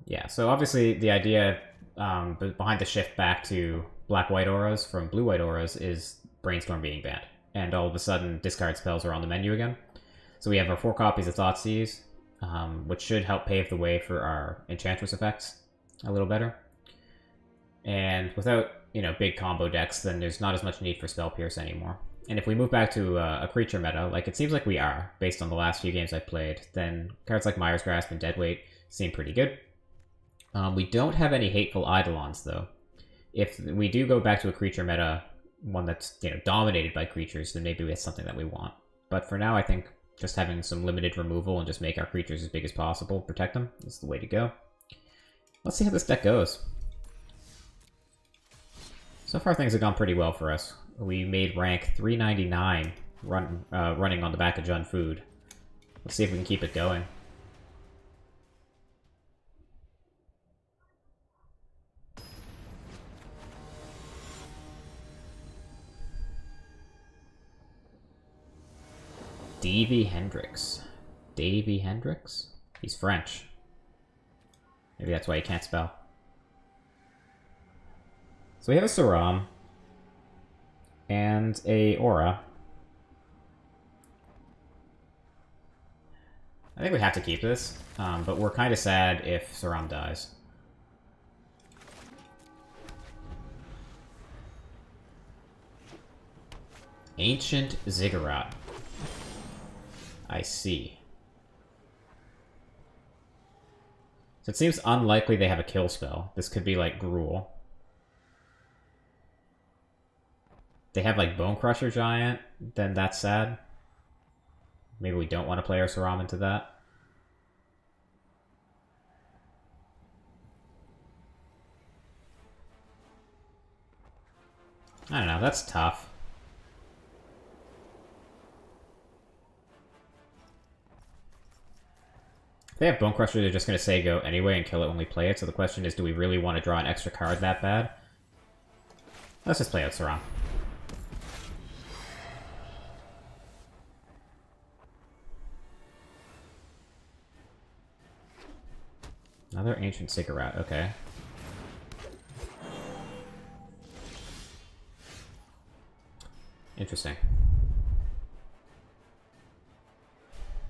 Yeah, so obviously the idea behind the shift back to black-white auras from blue-white auras is Brainstorm being banned. And all of a sudden, discard spells are on the menu again. So we have our 4 copies of Thoughtseize, which should help pave the way for our Enchantress effects a little better. And without, big combo decks, then there's not as much need for Spell Pierce anymore. And if we move back to a creature meta, like it seems like we are, based on the last few games I've played, then cards like Mire's Grasp and Deadweight seem pretty good. We don't have any Hateful Eidolons, though. If we do go back to a creature meta, one that's dominated by creatures, then maybe it's something that we want. But for now, I think just having some limited removal and just make our creatures as big as possible, protect them, is the way to go. Let's see how this deck goes. So far, things have gone pretty well for us. We made rank 399 running on the back of Jund Food. Let's see if we can keep it going. Davy Hendrix. Davy Hendrix? He's French. Maybe that's why he can't spell. So we have a Saram. And a Aura. I think we have to keep this, but we're kind of sad if Saram dies. Ancient Ziggurat. I see. So it seems unlikely they have a kill spell. This could be like Gruul. They have like Bone Crusher Giant, then that's sad. Maybe we don't want to play our Saram into that. I don't know, that's tough. If they have Bone Crusher, they're just going to say go anyway and kill it when we play it, so the question is, do we really want to draw an extra card that bad? Let's just play out Saram. Another Ancient Ziggurat, okay. Interesting.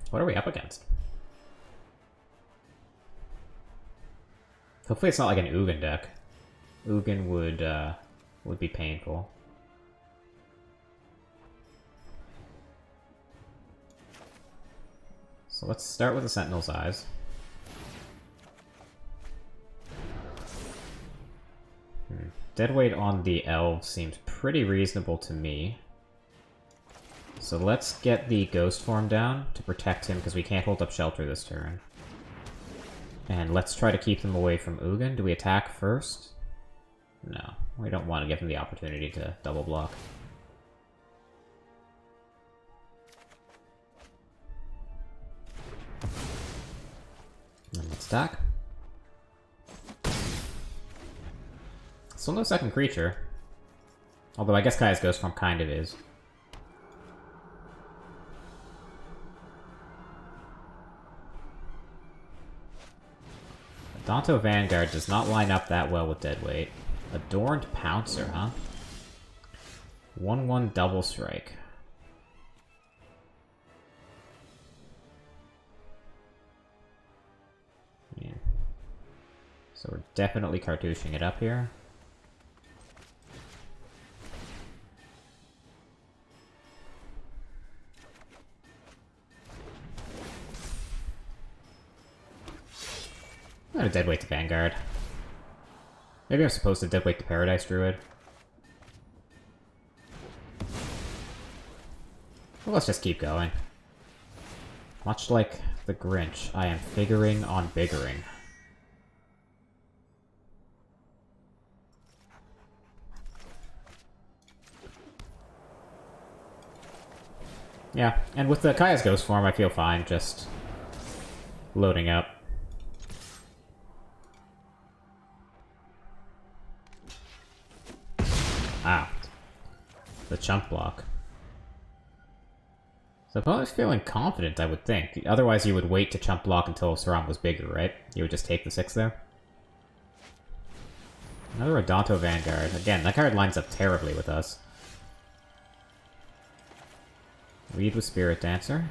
What are we up against? Hopefully it's not like an Ugin deck. Ugin would be painful. So let's start with the Sentinel's Eyes. Deadweight on the Elves seems pretty reasonable to me. So let's get the Ghost form down to protect him, because we can't hold up Shelter this turn. And let's try to keep them away from Ugin. Do we attack first? No, we don't want to give him the opportunity to double block. And let's attack. Still no second creature. Although I guess Kaya's Ghost form kind of is. Danto Vanguard does not line up that well with Deadweight. Adorned Pouncer, huh? 1/1 double strike. Yeah. So we're definitely cartouching it up here. Not a Deadweight to Vanguard. Maybe I'm supposed to Deadweight to Paradise Druid. Well, let's just keep going. Much like the Grinch, I am figuring on biggering. Yeah, and with the Kaya's Ghost form, I feel fine just loading up. Ah, the chunk block. So opponent's feeling confident, I would think. Otherwise, you would wait to chunk block until Saram was bigger, right? You would just take the 6 there. Another Rodonto Vanguard. Again, that card lines up terribly with us. Lead with Spirit Dancer.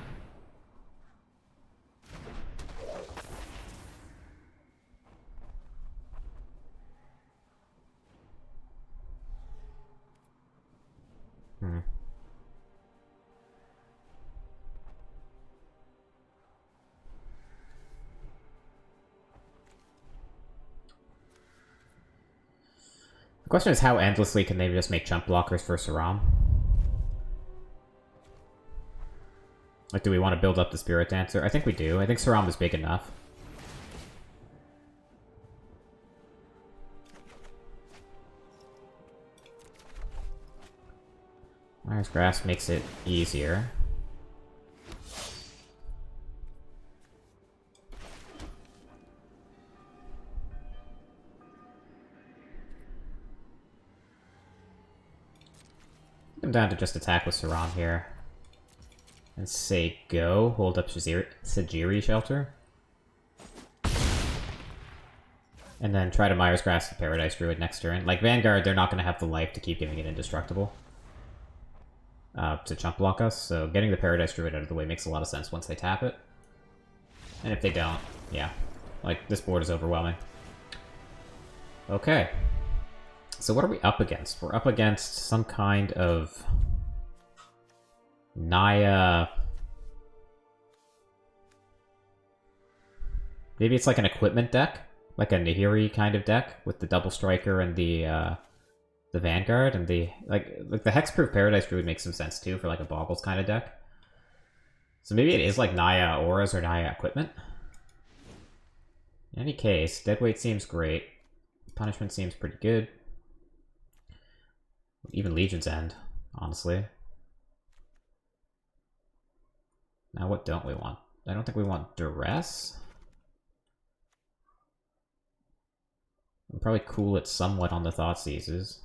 The question is, how endlessly can they just make chump blockers for Saram? Like, do we want to build up the Spirit Dancer? I think we do. I think Saram is big enough. Mire's Grasp makes it easier. I'm down to just attack with Saram here. And say go, hold up Sajiri Shelter. And then try to Mire's Grasp the Paradise Druid next turn. Like, Vanguard, they're not going to have the life to keep giving it Indestructible. To chump block us, so getting the Paradise Druid out of the way makes a lot of sense once they tap it. And if they don't, yeah. Like, this board is overwhelming. Okay. So what are we up against? We're up against some kind of Naya... Maybe it's like an equipment deck? Like a Nahiri kind of deck with the double striker and the Vanguard and the... Like the Hexproof Paradise Druid makes some sense too for like a Boggles kind of deck. So maybe it is like Naya Auras or Naya Equipment. In any case, Deadweight seems great. Punishment seems pretty good. Even Legion's End, honestly. Now what don't we want? I don't think we want Duress. We'll probably cool it somewhat on the Thoughtseizes.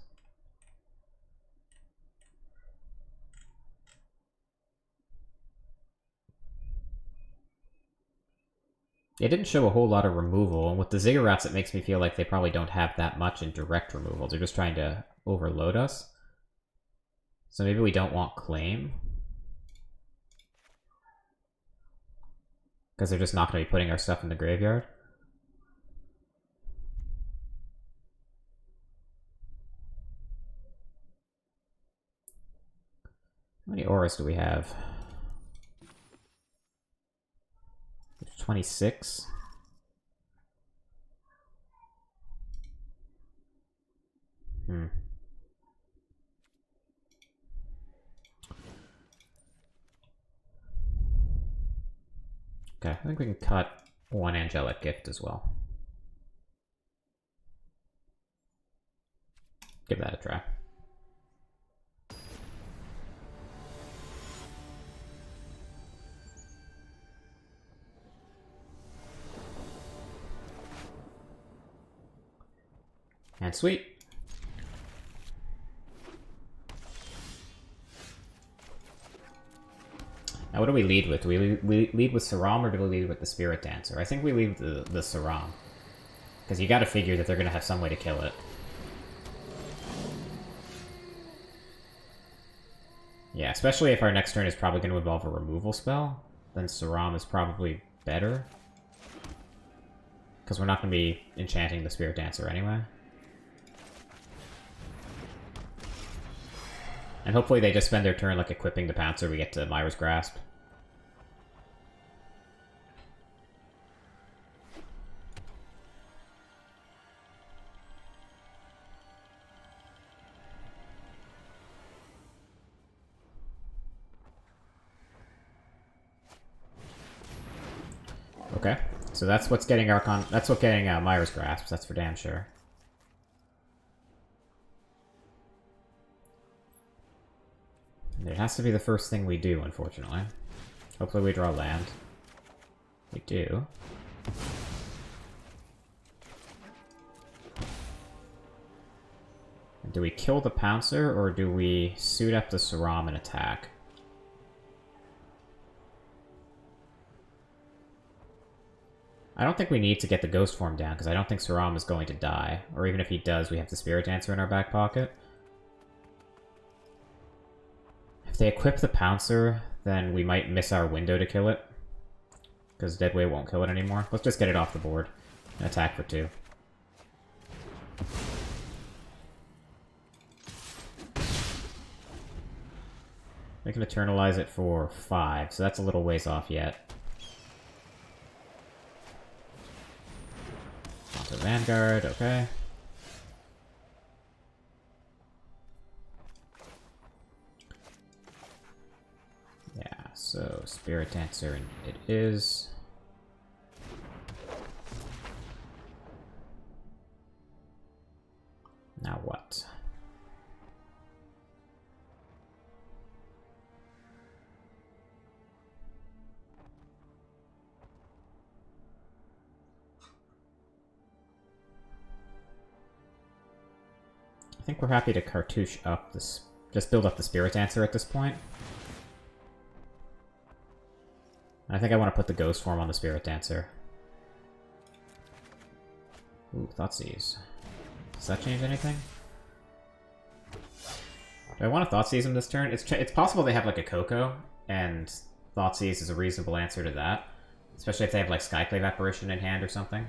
It didn't show a whole lot of removal, and with the Ziggurats it makes me feel like they probably don't have that much in direct removal. They're just trying to overload us. So maybe we don't want Claim. Because they're just not going to be putting our stuff in the graveyard. How many auras do we have? 26. Okay, I think we can cut one Angelic Gift as well. Give that a try. And sweet. Now what do we lead with? Do we lead with Saram or do we lead with the Spirit Dancer? I think we lead with the Saram. Because you gotta figure that they're gonna have some way to kill it. Yeah, especially if our next turn is probably gonna involve a removal spell, then Saram is probably better. Because we're not gonna be enchanting the Spirit Dancer anyway. And hopefully they just spend their turn like equipping the Pouncer, we get to Myra's Grasp. Okay, so that's what's getting Myra's Grasp, that's for damn sure. It has to be the first thing we do, unfortunately. Hopefully we draw land. We do. Do we kill the Pouncer, or do we suit up the Saram and attack? I don't think we need to get the ghost form down, because I don't think Saram is going to die. Or even if he does, we have the Spirit Dancer in our back pocket. If they equip the Pouncer, then we might miss our window to kill it. Because Deadweight won't kill it anymore. Let's just get it off the board and attack for 2. We can eternalize it for 5, so that's a little ways off yet. Onto Vanguard, okay. Yeah, so Spirit Dancer it is. Now what? I think we're happy to cartouche up this, just build up the Spirit Dancer at this point. I think I want to put the Ghost form on the Spirit Dancer. Ooh, Thoughtseize. Does that change anything? Do I want to Thoughtseize him this turn? It's possible they have like a Coco, and Thoughtseize is a reasonable answer to that. Especially if they have like Skyclave Apparition in hand or something.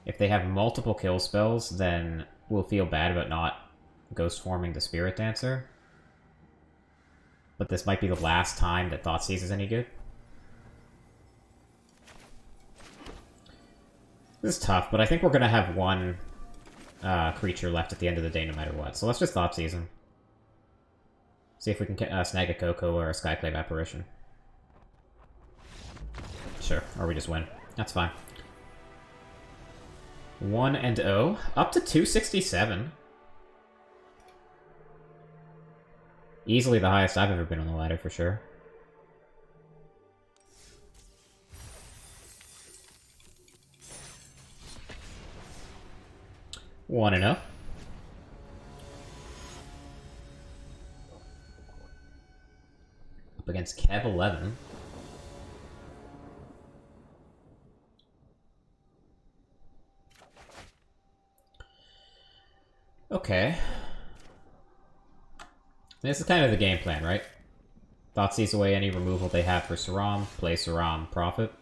If they have multiple kill spells, then we'll feel bad about not ghost forming the Spirit Dancer. But this might be the last time that Thoughtseize is any good. This is tough, but I think we're going to have one creature left at the end of the day no matter what. So let's just Thoughtseize him. See if we can snag a Coco or a Skyclave Apparition. Sure, or we just win. That's fine. 1-0. Up to 267. Easily the highest I've ever been on the ladder, for sure. One and 0. Up against Kev 11. Okay. This is kind of the game plan, right? Thoughtseize away any removal they have for Saram, play Saram, profit.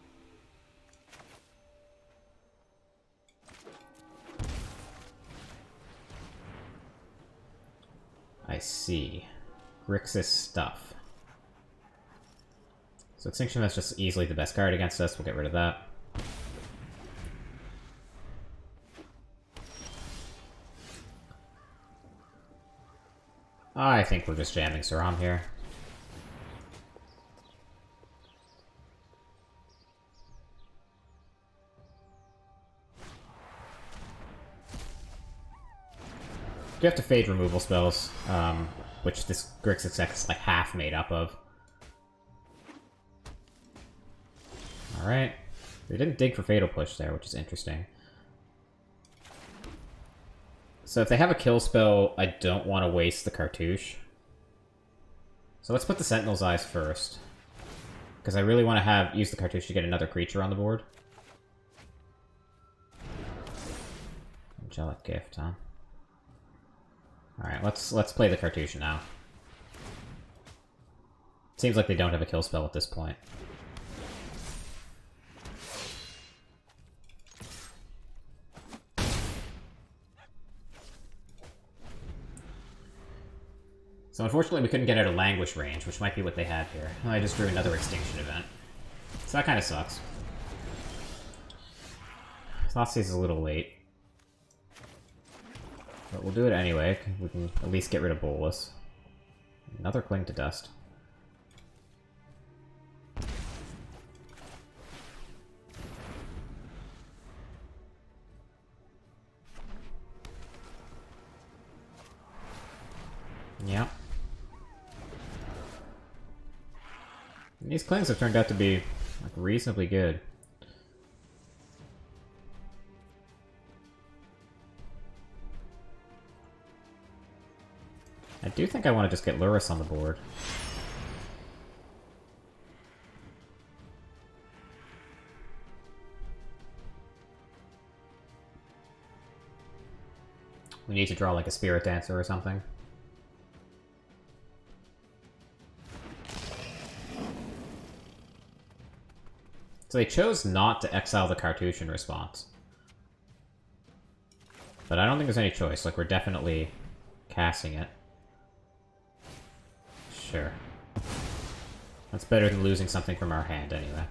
I see. Grixis stuff. So Extinction is just easily the best card against us, we'll get rid of that. I think we're just jamming Saram here. We have to fade removal spells, which this Grixis deck is like half made up of. Alright. They didn't dig for Fatal Push there, which is interesting. So if they have a kill spell, I don't want to waste the Cartouche. So let's put the Sentinel's Eyes first. Because I really want to use the Cartouche to get another creature on the board. Angelic Gift, huh? Alright, let's play the Cartouche now. Seems like they don't have a kill spell at this point. So unfortunately we couldn't get out of Languish range, which might be what they have here. I just drew another Extinction event. So that kind of sucks. Thoughtseize is a little late. But we'll do it anyway. We can at least get rid of Bolus. Another Cling to Dust. Yep. And these Clings have turned out to be like reasonably good. I do think I want to just get Lurrus on the board. We need to draw like a Spirit Dancer or something. So they chose not to exile the cartouche in response. But I don't think there's any choice. Like, we're definitely casting it. Sure. That's better than losing something from our hand, anyway.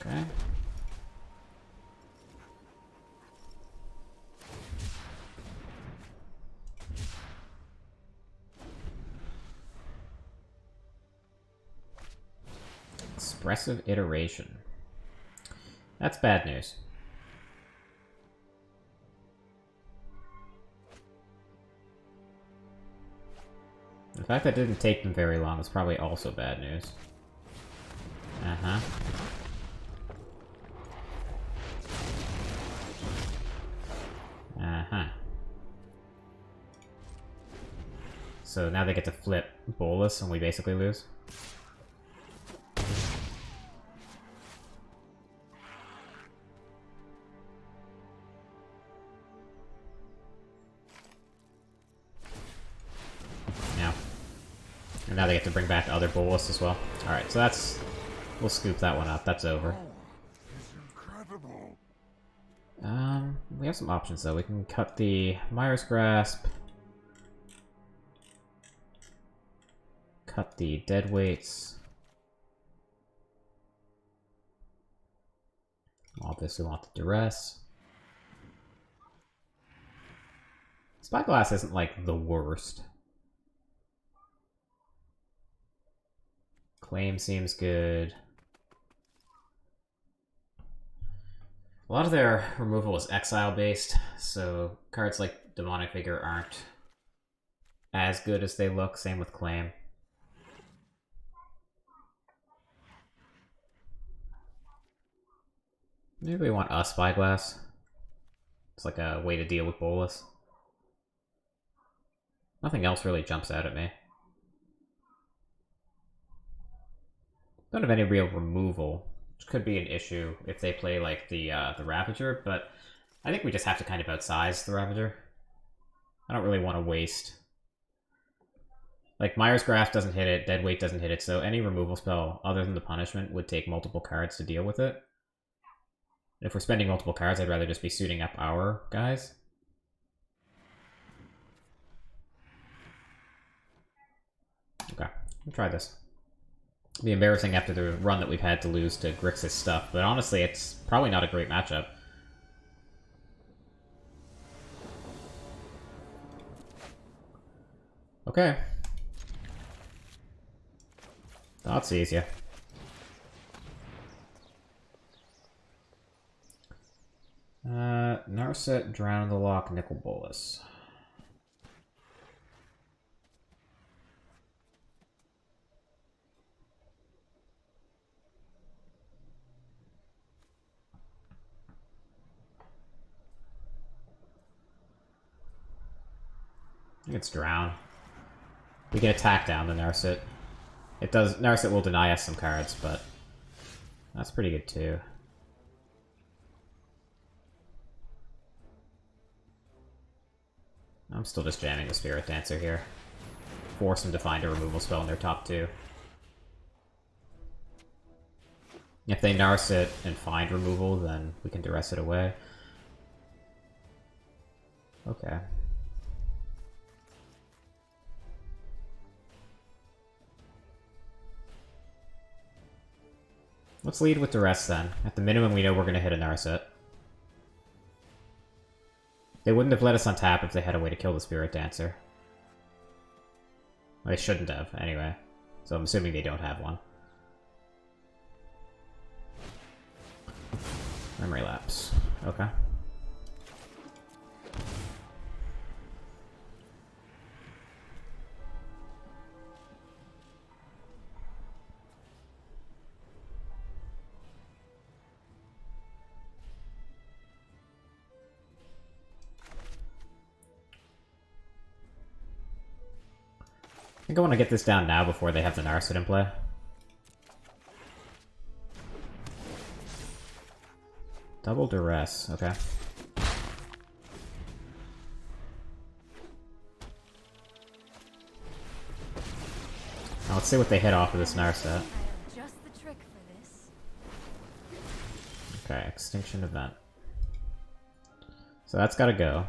Okay. Expressive iteration. That's bad news. The fact that it didn't take them very long is probably also bad news. Uh-huh. Uh-huh. So now they get to flip Bolus and we basically lose. Yeah. And now they get to bring back other Bolus as well. Alright, so that's... We'll scoop that one up. That's over. We have some options though. We can cut the Myers Grasp. Cut the Deadweights. Obviously want the Duress. Spyglass isn't like the worst. Claim seems good. A lot of their removal is exile-based, so cards like Demonic Vigor aren't as good as they look. Same with Claim. Maybe we want a Spyglass. It's like a way to deal with Bolus. Nothing else really jumps out at me. Don't have any real removal, which could be an issue if they play like the Ravager, but I think we just have to kind of outsize the Ravager. I don't really want to waste... Like, Myers Grasp doesn't hit it, Deadweight doesn't hit it, so any removal spell other than the punishment would take multiple cards to deal with it. If we're spending multiple cards, I'd rather just be suiting up our guys. Okay, we'll try this. It'll be embarrassing after the run that we've had to lose to Grixis stuff, but honestly, it's probably not a great matchup. Okay. That's easier. Narset, Drown the Lock, Nicol Bolas. I think it's Drown. We can attack down the Narset. It does. Narset will deny us some cards, but that's pretty good too. I'm still just jamming the Spirit Dancer here. Force them to find a removal spell in their top two. If they Narset and find removal, then we can duress it away. Okay. Let's lead with duress then. At the minimum, we know we're going to hit a Narset. They wouldn't have let us untap if they had a way to kill the Spirit Dancer. Well, they shouldn't have, anyway. So I'm assuming they don't have one. Memory Lapse. Okay. think I want to get this down now before they have the Narset in play. Double duress, okay. Now let's see what they hit off of this Narset. Okay, Extinction Event. So that's gotta go.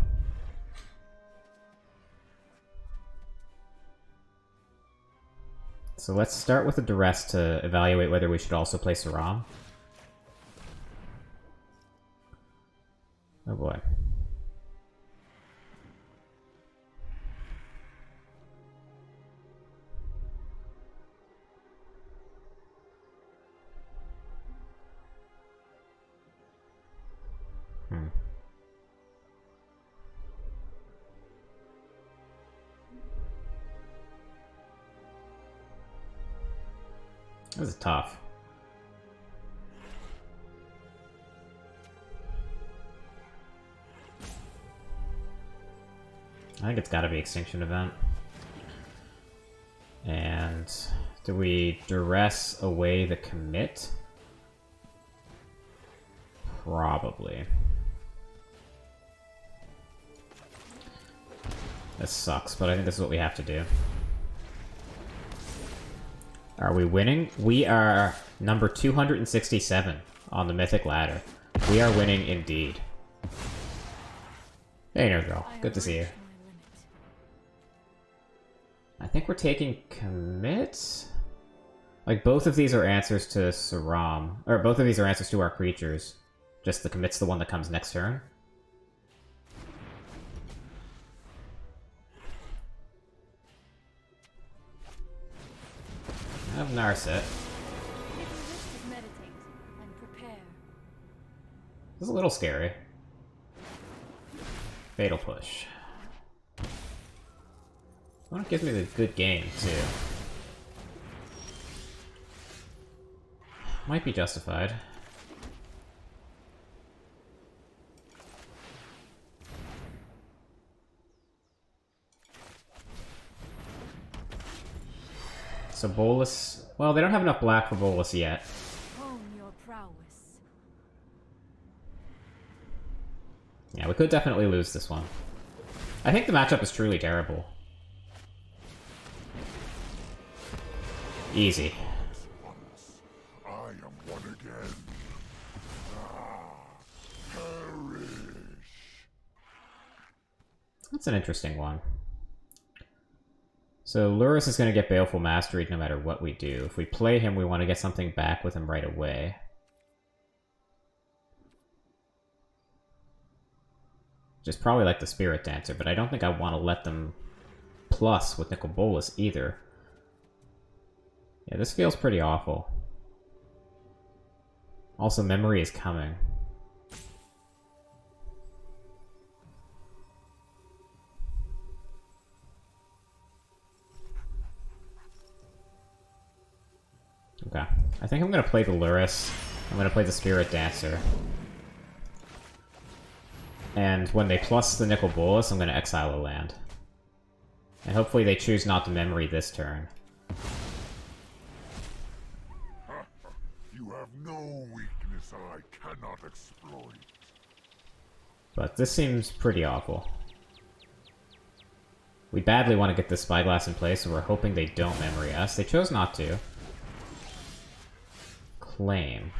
So let's start with the duress to evaluate whether we should also play Saram. Oh boy. This is tough. I think it's gotta be Extinction Event. And do we duress away the commit? Probably. This sucks, but I think this is what we have to do. Are we winning? We are number 267 on the Mythic Ladder. We are winning indeed. Hey, Nerd Girl. Good to see you. I think we're taking commit? Like, both of these are answers to Saram. Or, both of these are answers to our creatures. Just the commit's the one that comes next turn. I have Narset. This is a little scary. Fatal Push. Well, it gives me the good game, too. Might be justified. So Bolus... Well, they don't have enough black for Bolus yet. Your prowess. Yeah, we could definitely lose this one. I think the matchup is truly terrible. Easy. I am one again. Perish. That's an interesting one. So Lurrus is going to get Baleful Mastery no matter what we do. If we play him, we want to get something back with him right away. Which is probably like the Spirit Dancer, but I don't think I want to let them plus with Nicol Bolas either. Yeah, this feels pretty awful. Also, Memory is coming. Okay. I think I'm going to play the Lurrus. I'm going to play the Spirit Dancer. And when they plus the Nicol Bolas, I'm going to exile a land. And hopefully they choose not to Memory this turn. You have no weakness I cannot exploit. But this seems pretty awful. We badly want to get this Spyglass in place, and we're hoping they don't Memory us. They chose not to. Claim.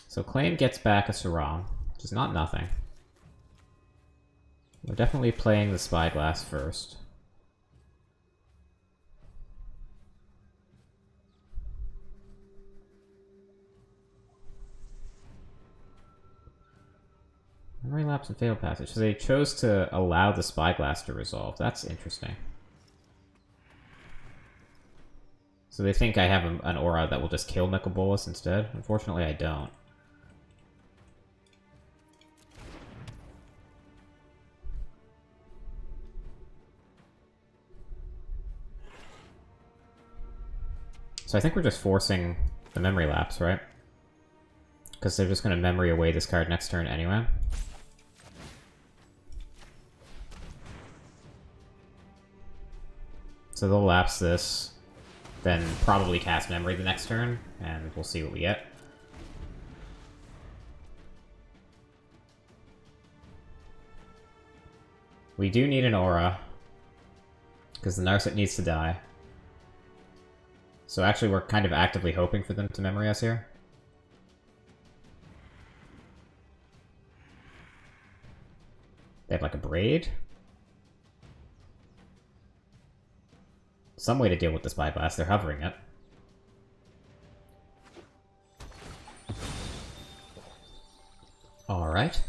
So Claim gets back a Saram, which is not nothing. We're definitely playing the Spyglass first. Memory Lapse and Fatal Passage. So they chose to allow the Spyglass to resolve. That's interesting. So they think I have an aura that will just kill Nicol Bolas instead? Unfortunately, I don't. So I think we're just forcing the Memory Lapse, right? Because they're just going to Memory away this card next turn anyway. So they'll lapse this, then probably cast Memory the next turn, and we'll see what we get. We do need an aura, because the Narset needs to die. So actually we're kind of actively hoping for them to Memory us here. They have like a Braid? Some way to deal with the Spy Blast, they're hovering it. Alright.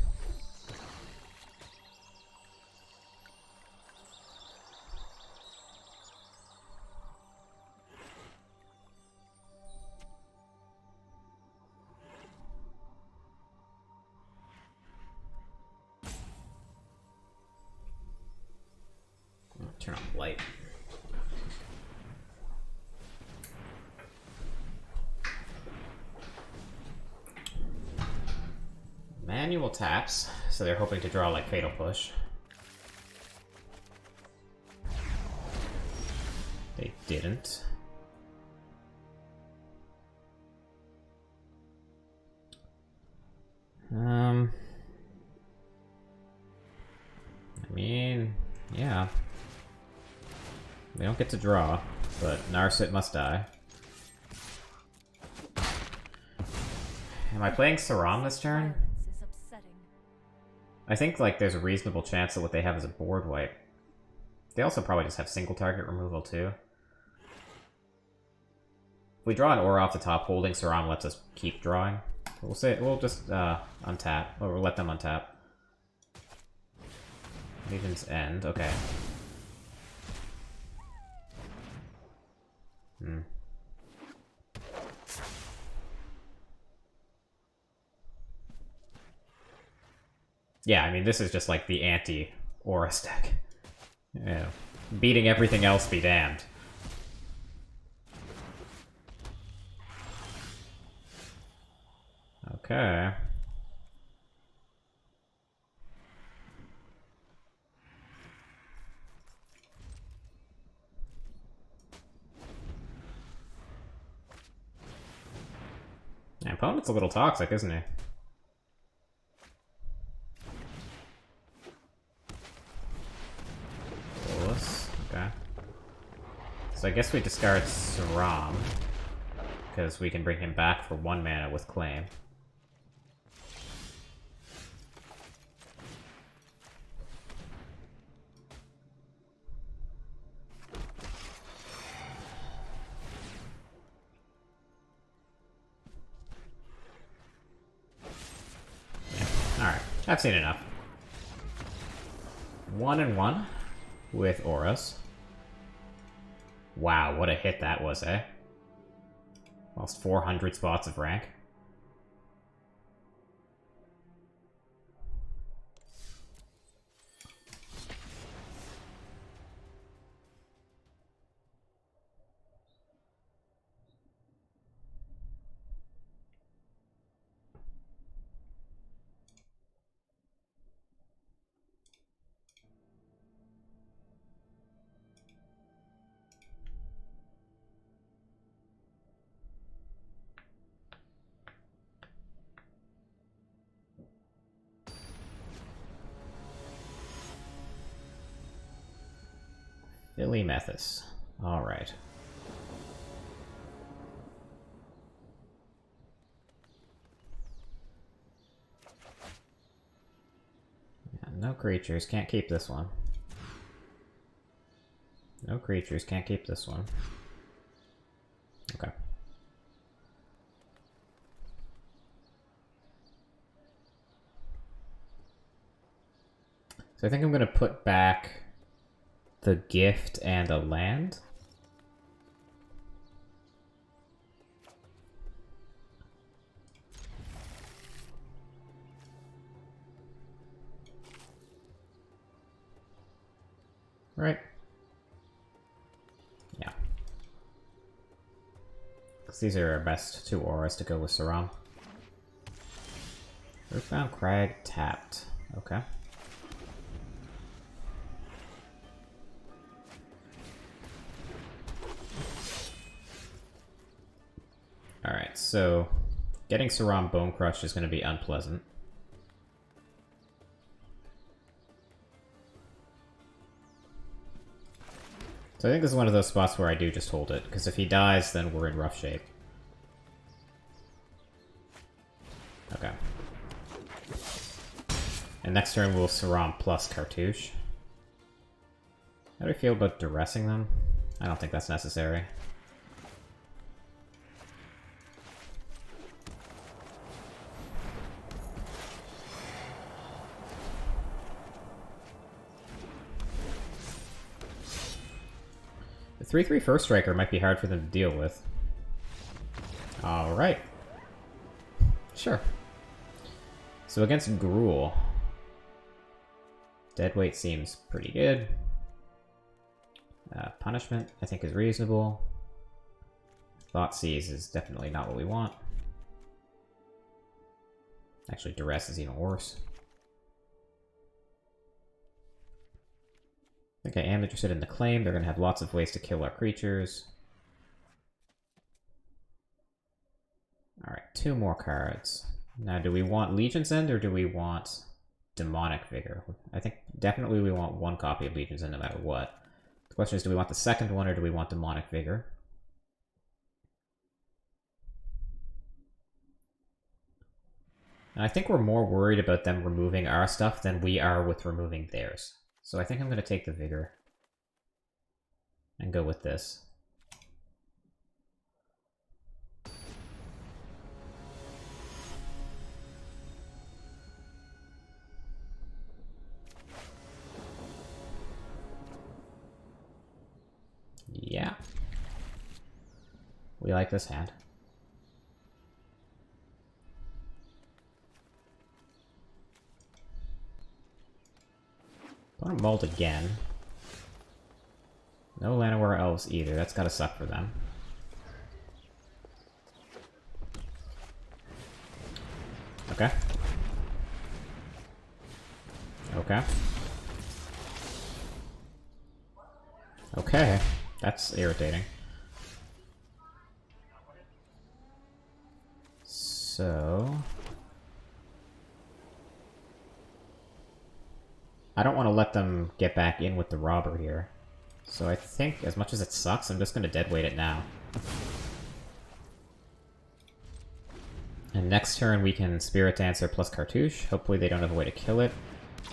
Turn on the light. Manual taps, so they're hoping to draw like Fatal Push. They didn't. I mean, yeah. They don't get to draw, but Narset must die. Am I playing Saram this turn? I think like there's a reasonable chance that what they have is a board wipe. They also probably just have single target removal too. If we draw an aura off the top, holding Saram lets us keep drawing. We'll just untap, or we'll let them untap. Legion's End, okay. Yeah, I mean, this is just like the anti-Aura deck. Yeah. Beating everything else be damned. Okay. My opponent's a little toxic, isn't he? Okay. So I guess we discard Saram, because we can bring him back for 1 mana with Claim. Alright, I've seen enough. 1-1 with auras. Wow, what a hit that was, eh? Lost 400 spots of rank. Billy Methus. Alright. Yeah, no creatures, can't keep this one. No creatures, can't keep this one. Okay. So I think I'm gonna put back the gift and a land. Right. Yeah. Because these are our best 2 auras to go with Saram. Earthbound Crag tapped. Okay. Alright, so getting Saram Bone Crush is going to be unpleasant. So I think this is one of those spots where I do just hold it, because if he dies, then we're in rough shape. Okay. And next turn we'll Saram plus Cartouche. How do I feel about duressing them? I don't think that's necessary. The 3/3 First Striker might be hard for them to deal with. Alright. Sure. So against Gruul, Deadweight seems pretty good. Punishment, I think, is reasonable. Thoughtseize is definitely not what we want. Actually, Duress is even worse. I think I am interested in the claim. They're going to have lots of ways to kill our creatures. Alright, 2 more cards. Now, do we want Legion's End or do we want Demonic Vigor? I think definitely we want 1 copy of Legion's End no matter what. The question is, do we want the second one or do we want Demonic Vigor? And I think we're more worried about them removing our stuff than we are with removing theirs. So I think I'm going to take the Vigor and go with this. Yeah. We like this hand. Don't want to mold again. No Llanowar Elves either. That's gotta suck for them. Okay. Okay. Okay. That's irritating. So... I don't want to let them get back in with the robber here. So I think, as much as it sucks, I'm just going to deadweight it now. And next turn we can Spirit Dancer plus Cartouche. Hopefully they don't have a way to kill it.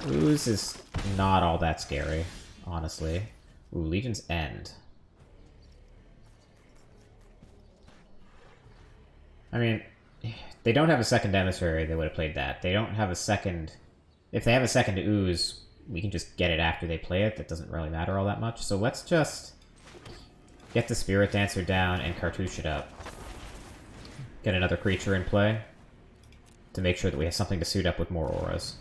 Ooze is not all that scary, honestly. Ooh, Legion's End. I mean, they don't have a second Emissary, they would have played that. They don't have a second... If they have a second Ooze, we can just get it after they play it. That doesn't really matter all that much. So let's just get the Spirit Dancer down and Cartouche it up. Get another creature in play to make sure that we have something to suit up with more auras.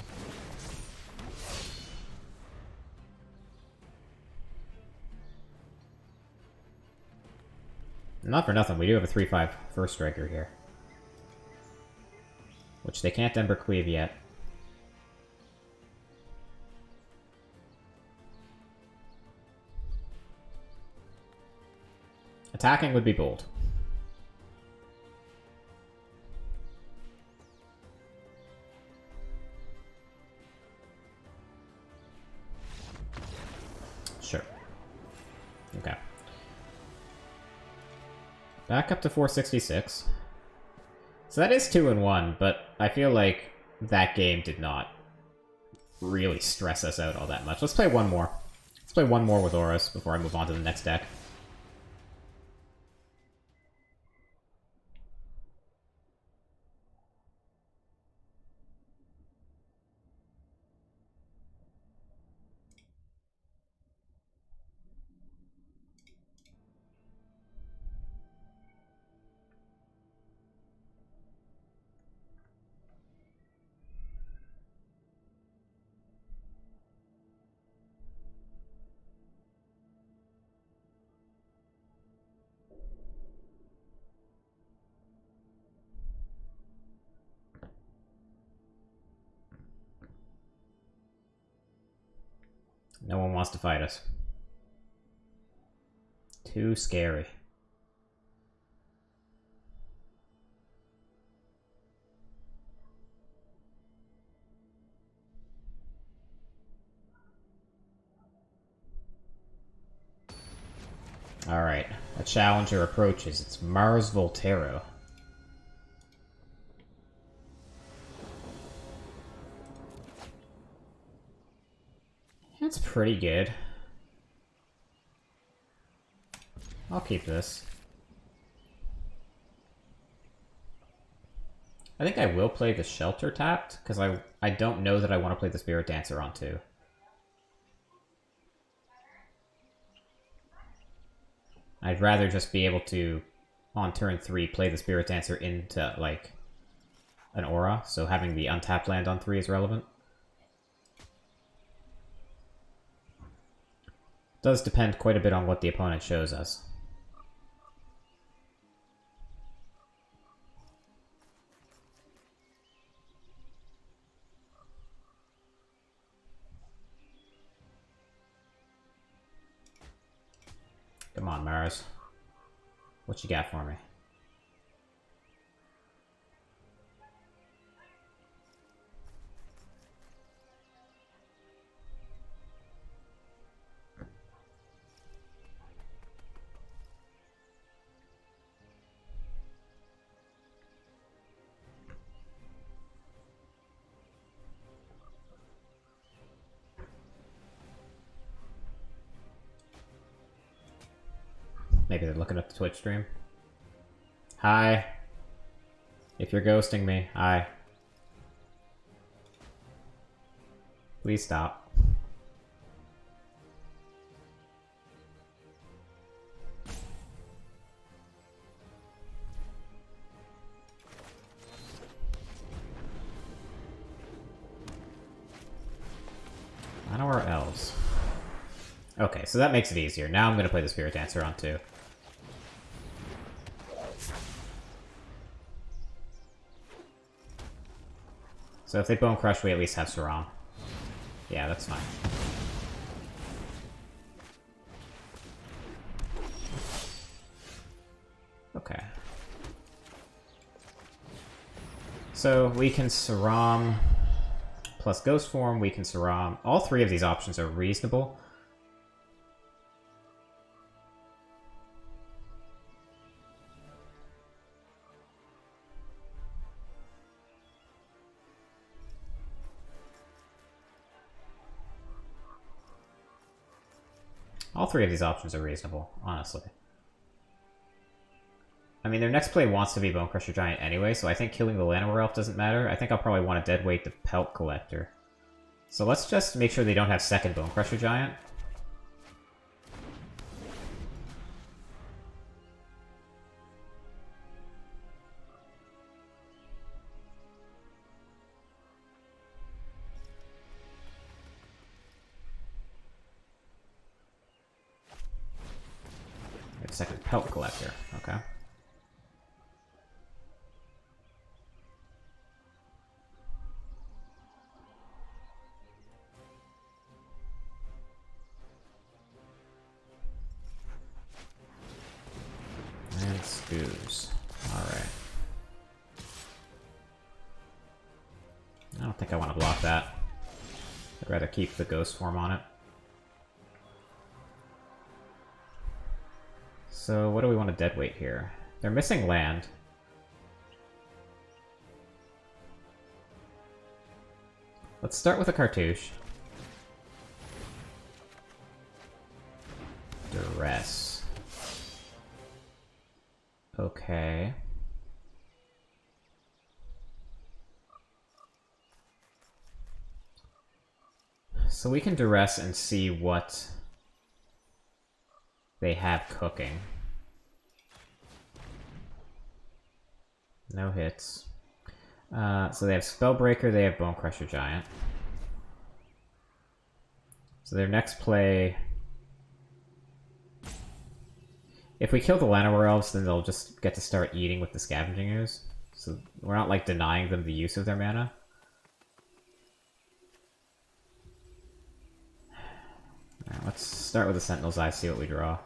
Not for nothing, we do have a 3/5 First Striker here. Which they can't Embercleave yet. Attacking would be bold. Sure. Okay. Back up to 466. So that is 2-1, but I feel like that game did not really stress us out all that much. Let's play one more. Let's play one more with auras before I move on to the next deck. No one wants to fight us. Too scary. Alright, a challenger approaches. It's Mars Voltero. That's pretty good. I'll keep this. I think I will play the Shelter tapped, because I don't know that I want to play the Spirit Dancer on 2. I'd rather just be able to, on turn 3, play the Spirit Dancer into, like, an aura, so having the untapped land on 3 is relevant. Does depend quite a bit on what the opponent shows us. Come on, Mars. What you got for me? Maybe they're looking at the Twitch stream. Hi. If you're ghosting me, hi. Please stop. I know our elves. Okay, so that makes it easier. Now I'm going to play the Spirit Dancer on 2. So if they Bone Crush, we at least have Saram. Yeah, that's fine. Okay. So we can Saram plus Ghost Form, we can Saram. All 3 of these options are reasonable. All 3 of these options are reasonable, honestly. I mean, their next play wants to be Bone Crusher Giant anyway, so I think killing the Llanowar Elf doesn't matter. I think I'll probably want to deadweight the Pelt Collector. So let's just make sure they don't have second Bone Crusher Giant. Second Pelt Collector, okay. And Scoos. Alright. I don't think I want to block that. I'd rather keep the Ghost Form on it. So what do we want to deadweight here? They're missing land. Let's start with a Cartouche. Duress. Okay. So we can Duress and see what they have cooking. No hits. So they have Spellbreaker, they have Bone Crusher Giant. So their next play... If we kill the Llanowar Elves, then they'll just get to start eating with the Scavenging Ooze. So we're not, like, denying them the use of their mana. Alright, let's start with the Sentinel's Eye, see what we draw.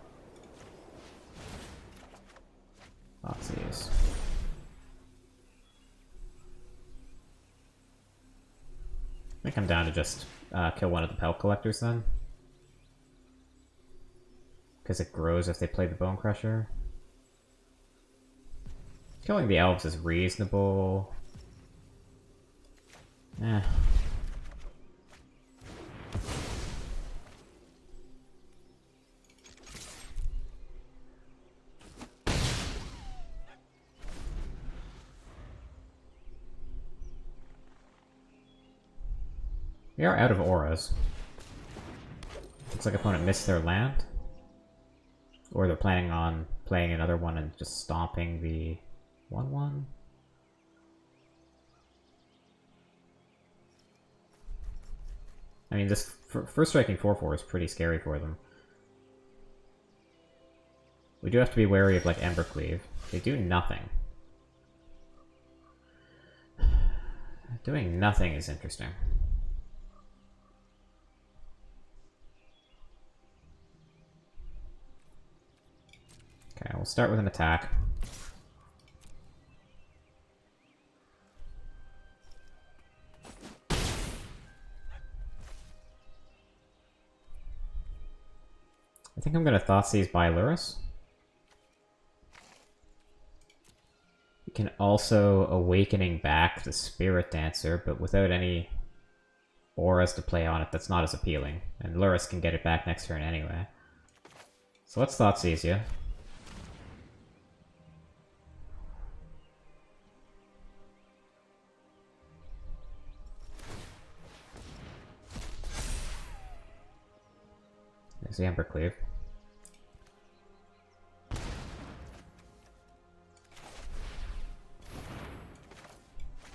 Lots of these. I think I'm down to just kill one of the Pelt Collectors then. because it grows if they play the Bone Crusher. Killing the elves is reasonable. Eh. We are out of auras. Looks like opponent missed their land. Or they're planning on playing another one and just stomping the 1/1. I mean, this first striking 4/4 is pretty scary for them. We do have to be wary of, like, Embercleave. They do nothing. Doing nothing is interesting. Okay, we'll start with an attack. I think I'm going to Thoughtseize by Lurrus. We can also Awakening back the Spirit Dancer, but without any auras to play on it, that's not as appealing. And Lurrus can get it back next turn anyway. So let's Thoughtseize you. There's the Embercleave.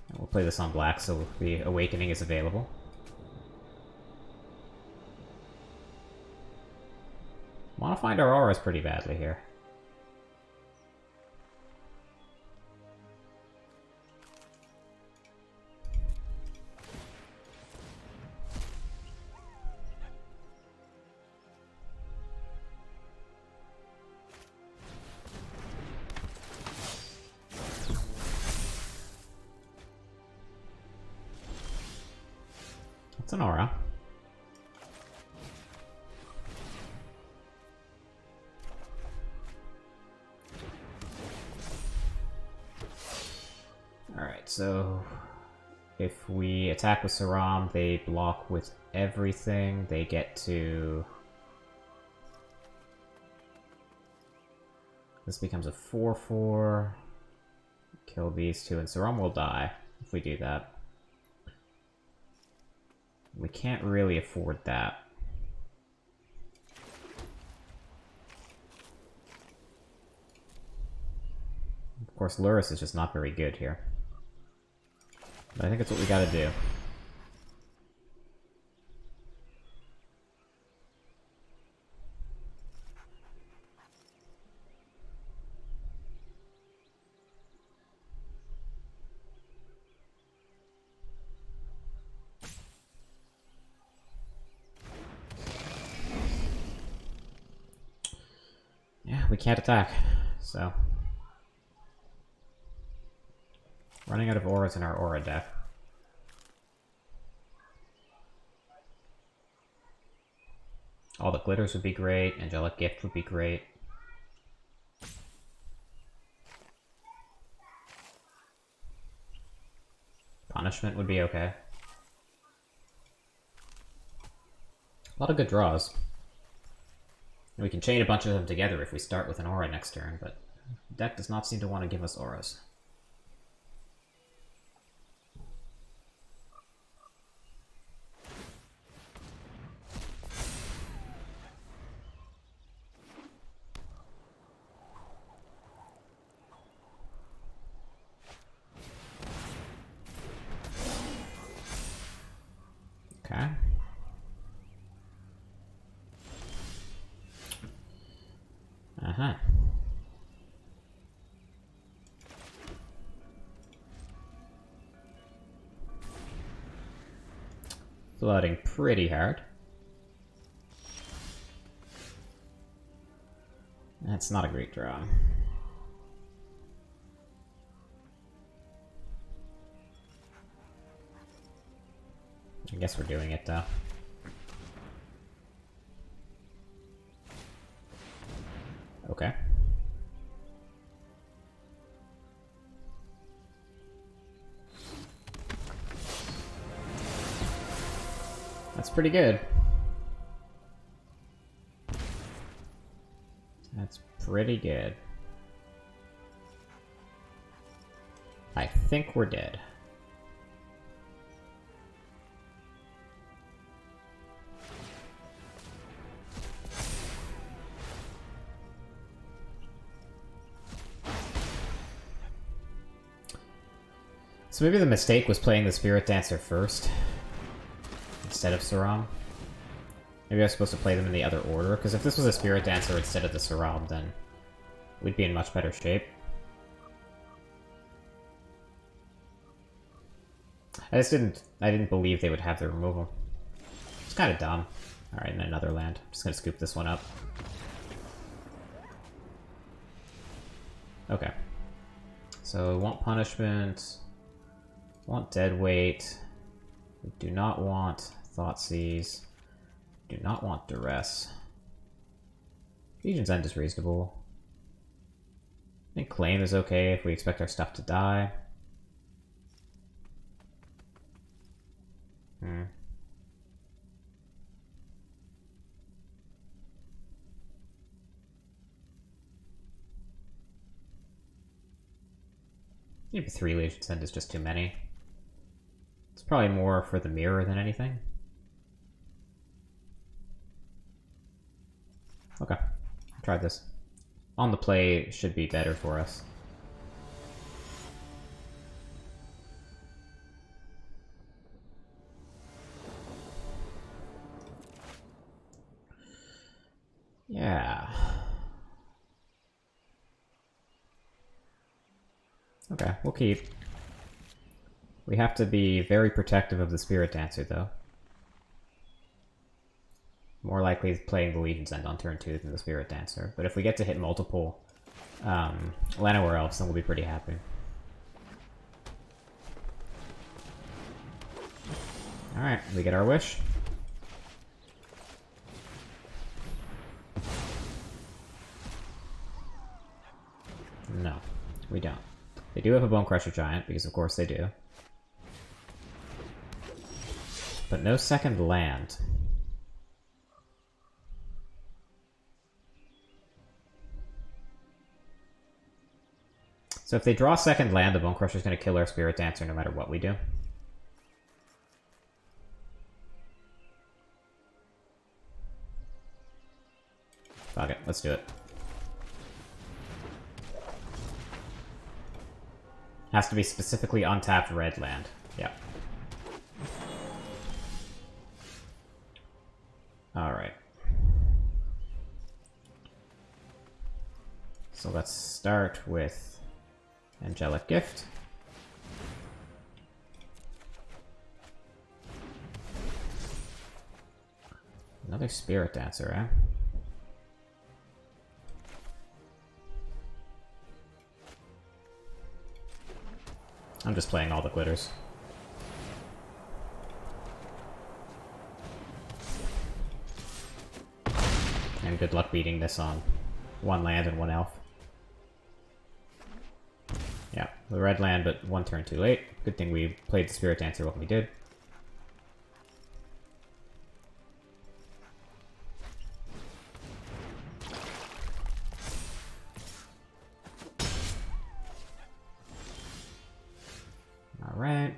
And we'll play this on black so the Awakening is available. Want to find our auras pretty badly here. It's an aura. Alright, so if we attack with Saram, they block with everything. They get to... This becomes a 4/4. Kill these two, and Saram will die if we do that. We can't really afford that. Of course, Lurrus is just not very good here. But I think it's what we gotta do. Yeah, we can't attack, so... Running out of auras in our aura deck. All the glitters would be great, Angelic Gift would be great. Punishment would be okay. A lot of good draws. We can chain a bunch of them together if we start with an aura next turn, but the deck does not seem to want to give us auras. Okay. Uh-huh. Flooding pretty hard. That's not a great draw. I guess we're doing it, though. Okay. That's pretty good. That's pretty good. I think we're dead. So maybe the mistake was playing the Spirit Dancer first, instead of Saram. Maybe I was supposed to play them in the other order, because if this was a Spirit Dancer instead of the Saram, then we'd be in much better shape. I didn't believe they would have the removal. It's kind of dumb. Alright, and another land. I'm just gonna scoop this one up. Okay. So, we want punishment. Want dead weight. We do not want Thoughtseize. Do not want duress. Legion's End is reasonable. I think claim is okay if we expect our stuff to die. Maybe 3 Legion's End is just too many. It's probably more for the mirror than anything. Okay, try this. On the play should be better for us. Yeah. Okay, we'll keep. We have to be very protective of the Spirit Dancer, though. More likely playing the Legion's End on turn 2 than the Spirit Dancer. But if we get to hit multiple Llanowar Elves, then we'll be pretty happy. Alright, we get our wish. No, we don't. They do have a Bone Crusher Giant, because of course they do. But no second land. So if they draw second land, the Bone Crusher is going to kill our Spirit Dancer no matter what we do. Fuck it, let's do it. Has to be specifically untapped red land. Yep. Alright. So let's start with Angelic Gift. Another Spirit Dancer, eh? I'm just playing all the glitters. And good luck beating this on 1 land and 1 elf. Yeah, the red land, but 1 turn too late. Good thing we played the Spirit Dancer when we did. Alright.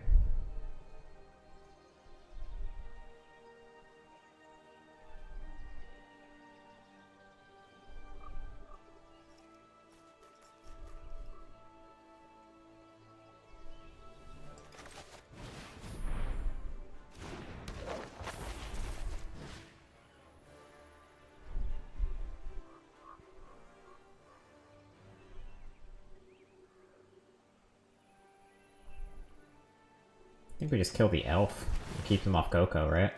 I think we just kill the elf and keep them off Coco, right?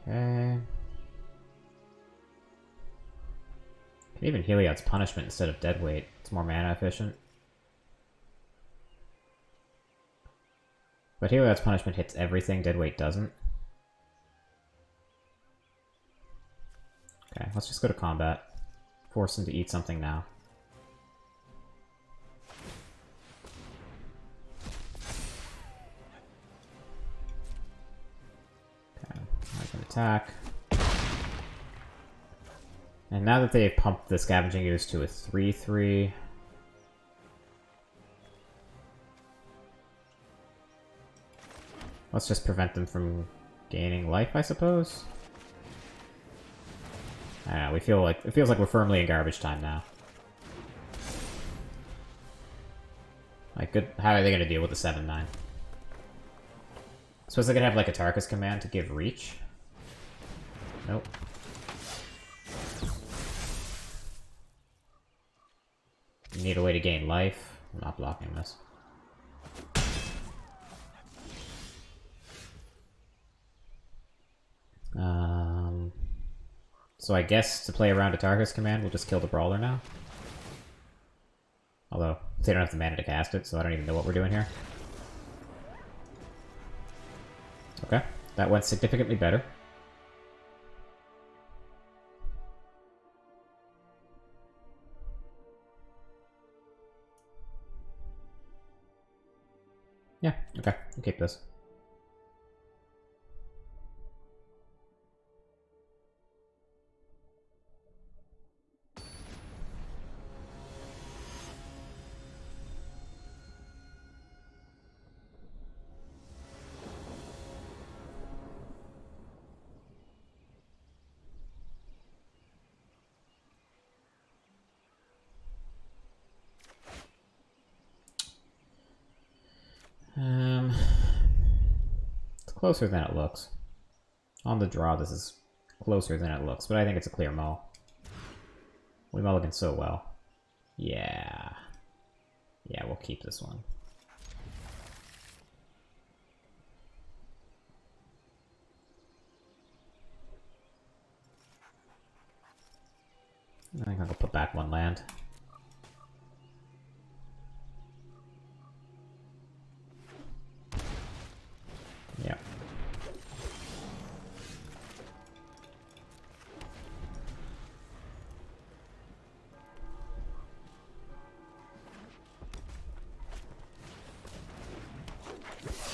Okay. Can even Heliod's Punishment instead of Deadweight. It's more mana efficient. But here, that's punishment hits everything, deadweight doesn't. Okay, let's just go to combat. Force him to eat something now. Okay, I can attack. And now that they've pumped the Scavenging Ooze to a 3/3... let's just prevent them from gaining life, I suppose? I don't know, we feel like... it feels like we're firmly in garbage time now. Like, good... how are they gonna deal with the 7/9? I suppose they could have, like, a Tarkus command to give reach? Nope. You need a way to gain life. I'm not blocking this. So I guess to play around a Tarkus command, we'll just kill the Brawler now. Although, they don't have the mana to cast it, so I don't even know what we're doing here. Okay, that went significantly better. Yeah, okay, we'll keep this. It's closer than it looks. On the draw, this is closer than it looks, but I think it's a clear mull. We mulligan so well. Yeah. Yeah, we'll keep this one. I think I'll put back one land. Yeah.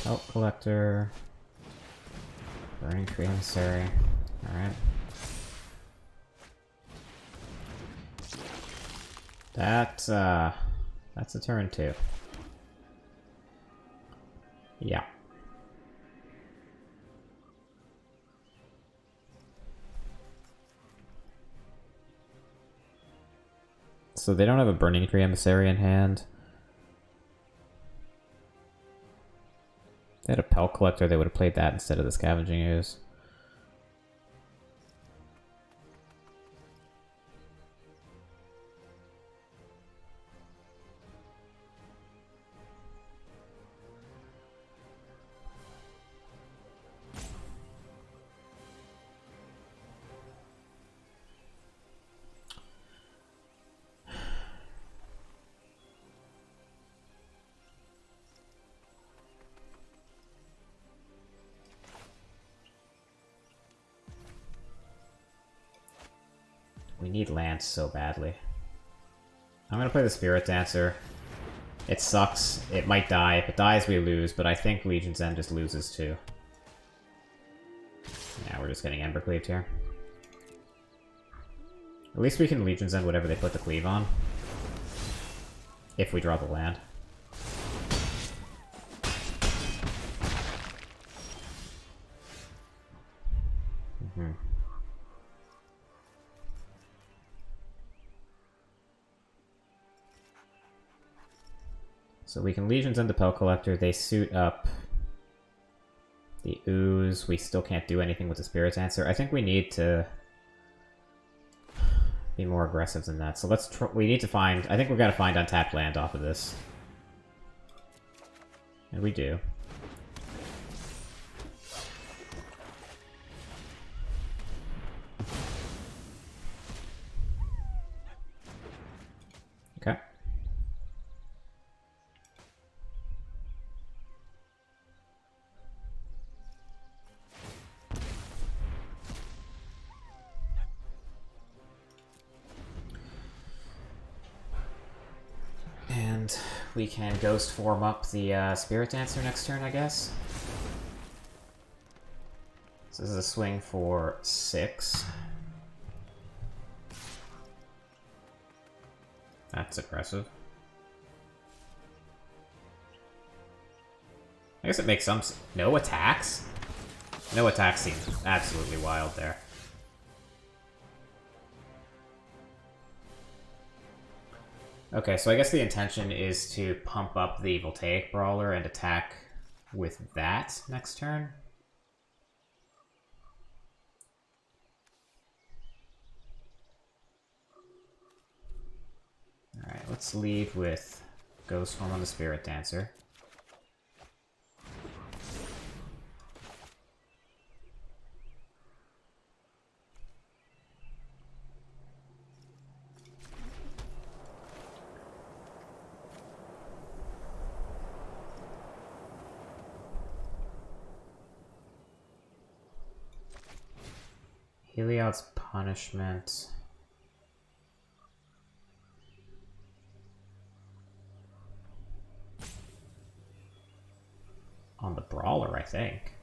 Help collector. Burning tree emissary. Alright. That's a turn too. Yeah. So they don't have a Burning Tree Emissary in hand. If they had a Pelt Collector, they would have played that instead of the Scavenging Ooze. We need Lance so badly. I'm gonna play the Spirit Dancer. It sucks. It might die. If it dies, we lose, but I think Legion's End just loses too. Yeah, we're just getting Ember Cleaved here. At least we can Legion's End whatever they put the cleave on. If we draw the land. So we can Legion's End the Pelt Collector, they suit up the Ooze, we still can't do anything with the Spirit's Answer. I think we need to be more aggressive than that. So let's we need to find, I think we've got to find untapped land off of this. And we do. Okay. we can ghost form up the Spirit Dancer next turn, I guess. So this is a swing for 6. That's aggressive. I guess it makes some... No attacks? No attacks seems absolutely wild there. Okay, so I guess the intention is to pump up the Voltaic Brawler and attack with that next turn. Alright, let's lead with Ghost Form on the Spirit Dancer. Heliod's Punishment. On the Brawler, I think.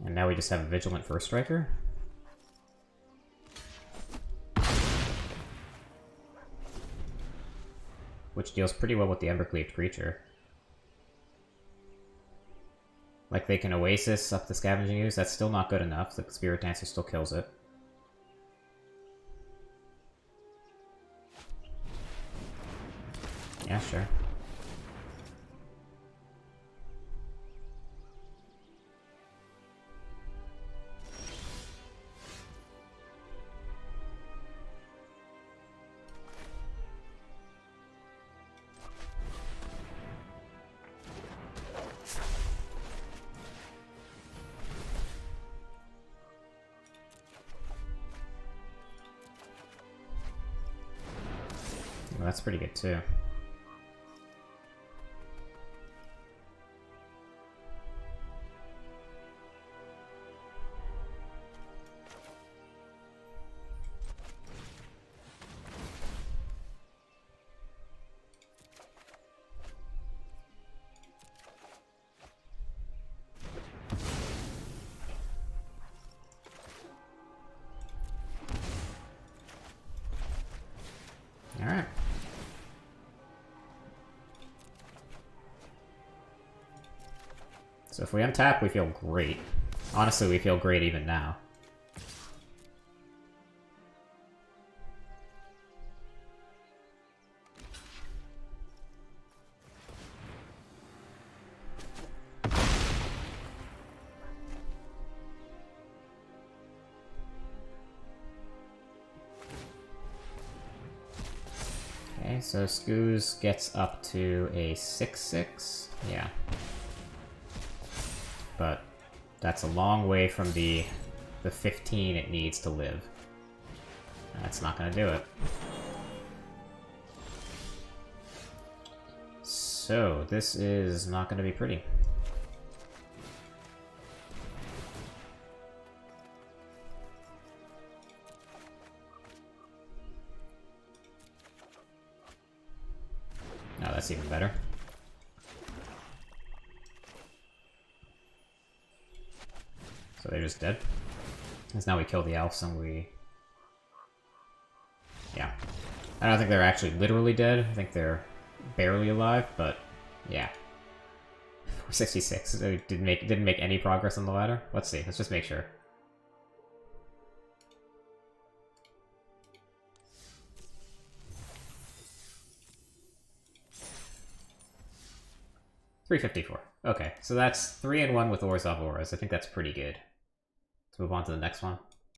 And now we just have a Vigilant First Striker. Which deals pretty well with the Embercleaved creature. Like, they can Oasis up the Scavenging Ooze, that's still not good enough. The Spirit Dancer still kills it. Yeah, sure. Well, that's pretty good too. Alright. So if we untap, we feel great. Honestly, we feel great even now. Okay, so Scooz gets up to a 6/6. Yeah. But that's a long way from the 15 it needs to live. That's not gonna do it. So, this is not gonna be pretty. No, that's even better. So they're just dead. Because now we kill the elves and we... Yeah. I don't think they're actually literally dead. I think they're barely alive, but yeah. 466. So didn't make any progress on the ladder. Let's see. Let's just make sure. $354. Okay, so that's 3-1 with Orzhov Auras. I think that's pretty good. Let's move on to the next one.